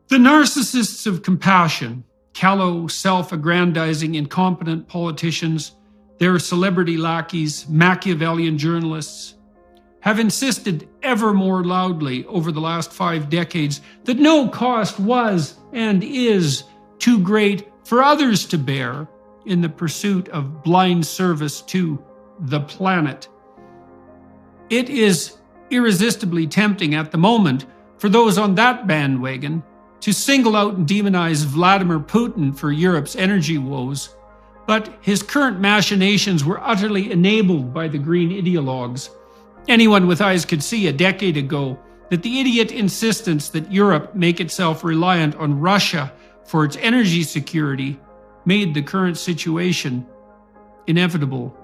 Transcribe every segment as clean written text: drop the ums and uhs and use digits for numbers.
The narcissists of compassion, callow, self-aggrandizing, incompetent politicians, their celebrity lackeys, Machiavellian journalists, have insisted ever more loudly over the last 5 decades that no cost was and is too great for others to bear in the pursuit of blind service to the planet. It is irresistibly tempting at the moment for those on that bandwagon to single out and demonize Vladimir Putin for Europe's energy woes, but his current machinations were utterly enabled by the green ideologues. Anyone with eyes could see a decade ago that the idiot insistence that Europe make itself reliant on Russia for its energy security made the current situation inevitable.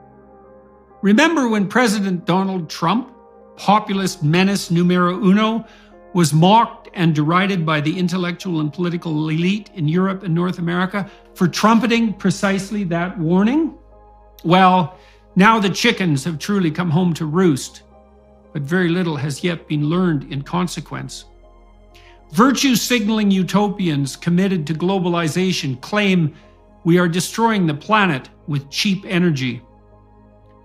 Remember when President Donald Trump, populist menace numero uno, was mocked and derided by the intellectual and political elite in Europe and North America for trumpeting precisely that warning? Well, now the chickens have truly come home to roost, but very little has yet been learned in consequence. Virtue-signaling utopians committed to globalization claim we are destroying the planet with cheap energy.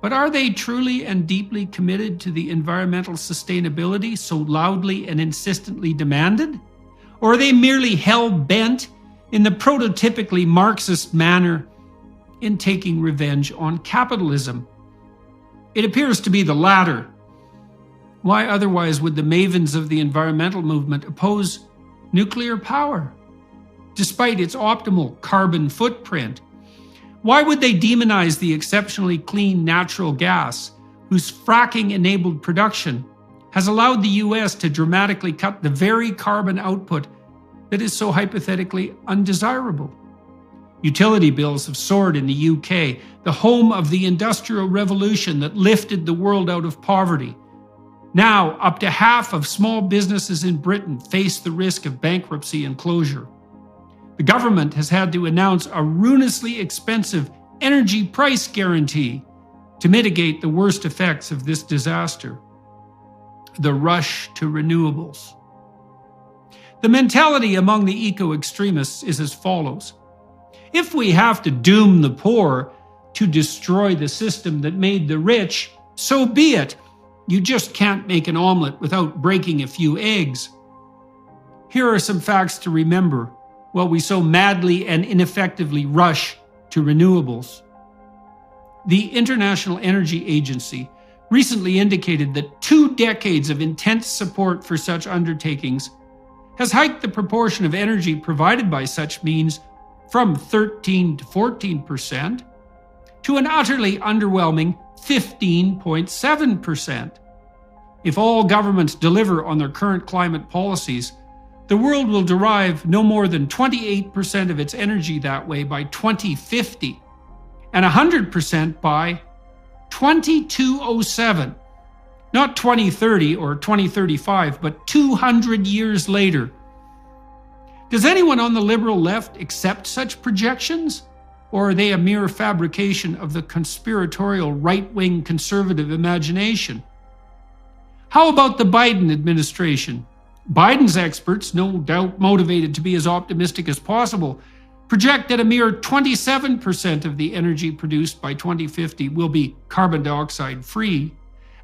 But are they truly and deeply committed to the environmental sustainability so loudly and insistently demanded? Or are they merely hell-bent in the prototypically Marxist manner in taking revenge on capitalism? It appears to be the latter. Why otherwise would the mavens of the environmental movement oppose nuclear power, despite its optimal carbon footprint? Why would they demonize the exceptionally clean natural gas, whose fracking-enabled production has allowed the US to dramatically cut the very carbon output that is so hypothetically undesirable? Utility bills have soared in the UK, the home of the Industrial Revolution that lifted the world out of poverty. Now, up to half of small businesses in Britain face the risk of bankruptcy and closure. The government has had to announce a ruinously expensive energy price guarantee to mitigate the worst effects of this disaster: the rush to renewables. The mentality among the eco-extremists is as follows: if we have to doom the poor to destroy the system that made the rich, so be it. You just can't make an omelet without breaking a few eggs. Here are some facts to remember while we so madly and ineffectively rush to renewables. The International Energy Agency recently indicated that 2 decades of intense support for such undertakings has hiked the proportion of energy provided by such means from 13 to 14% to an utterly underwhelming 15.7%. If all governments deliver on their current climate policies, the world will derive no more than 28% of its energy that way by 2050, and 100% by 2207. Not 2030 or 2035, but 200 years later. Does anyone on the liberal left accept such projections? Or are they a mere fabrication of the conspiratorial right-wing conservative imagination? How about the Biden administration? Biden's experts, no doubt motivated to be as optimistic as possible, project that a mere 27% of the energy produced by 2050 will be carbon dioxide free,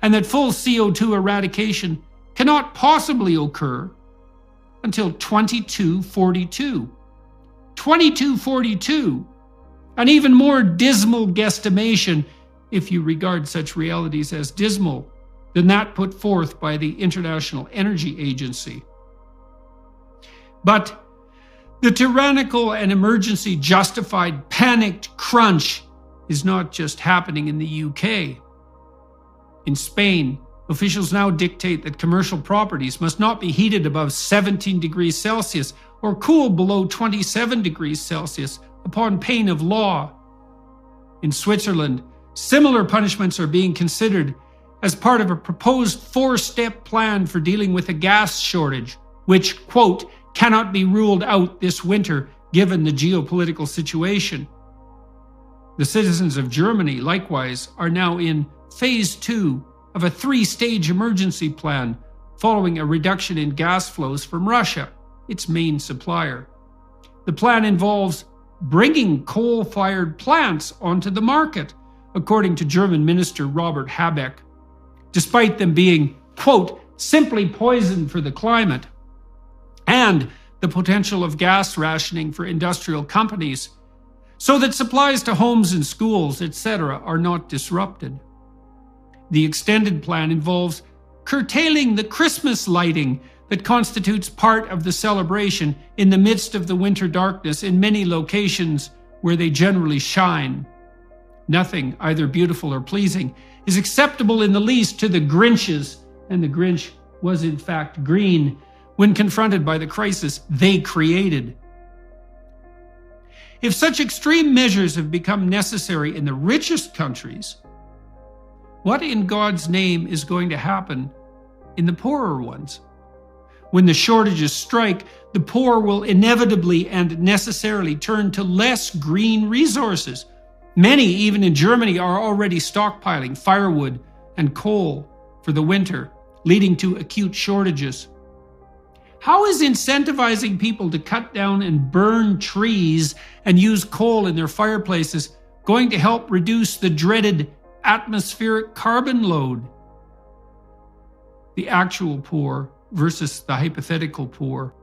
and that full CO2 eradication cannot possibly occur until 2242. 2242! An even more dismal guesstimation, if you regard such realities as dismal, than that put forth by the International Energy Agency. But the tyrannical and emergency-justified panicked crunch is not just happening in the UK. In Spain, officials now dictate that commercial properties must not be heated above 17 degrees Celsius or cooled below 27 degrees Celsius upon pain of law. In Switzerland, similar punishments are being considered as part of a proposed 4-step plan for dealing with a gas shortage, which, quote, cannot be ruled out this winter given the geopolitical situation. The citizens of Germany, likewise, are now in phase 2 of a 3-stage emergency plan following a reduction in gas flows from Russia. its main supplier. The plan involves bringing coal-fired plants onto the market, according to German Minister Robert Habeck, despite them being, quote, simply poison for the climate, and the potential of gas rationing for industrial companies, so that supplies to homes and schools, etc., are not disrupted. The extended plan involves curtailing the Christmas lighting that constitutes part of the celebration in the midst of the winter darkness in many locations where they generally shine. Nothing, either beautiful or pleasing, is acceptable in the least to the Grinches, and the Grinch was in fact green when confronted by the crisis they created. If such extreme measures have become necessary in the richest countries, what in God's name is going to happen in the poorer ones? When the shortages strike, the poor will inevitably and necessarily turn to less green resources. Many, even in Germany, are already stockpiling firewood and coal for the winter, leading to acute shortages. How is incentivizing people to cut down and burn trees and use coal in their fireplaces going to help reduce the dreaded atmospheric carbon load? The actual poor versus the hypothetical poor.